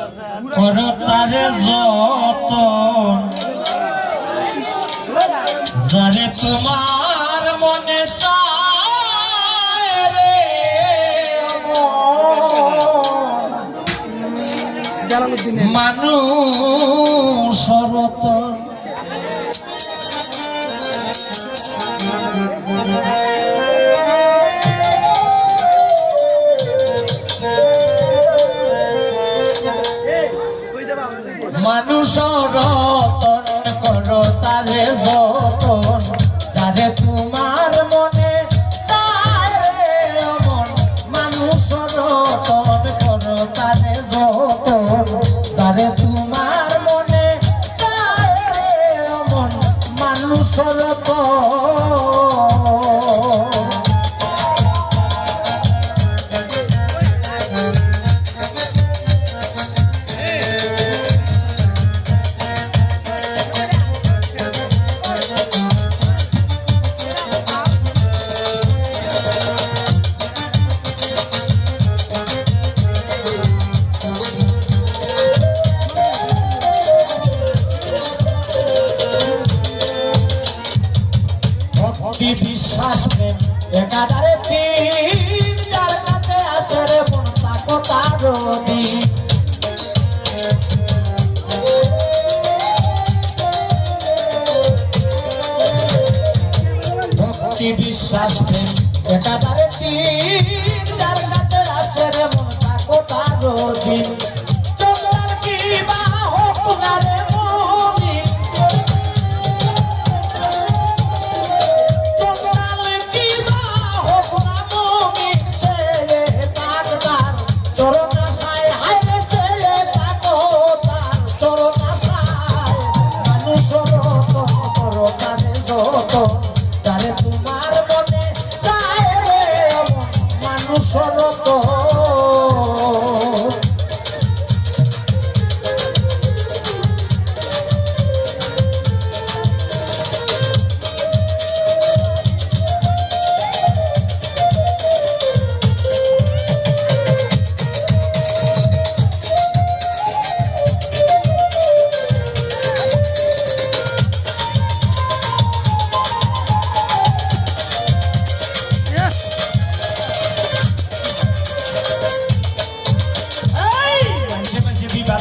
করতারে যতন যারে তোমার মনে চায় রে মানুষ রতন মানুষ রতন করো তারে যতন যারে তোমার মনে চায় রে মন মানুষ রতন করো তারে যতন যারে তোমার মনে চায় রে মন মানুষ রতন বিশ্বাস প্রেম একাধারে তিন যার কাছে আছে রে মন তাকো তার দিন ভক্তি বিশ্বাস প্রেম একাধারে তিন যার কাছে আছে রে মন তাকো তার দিন চন্দ্রার কি বা হোক না রে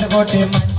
Gote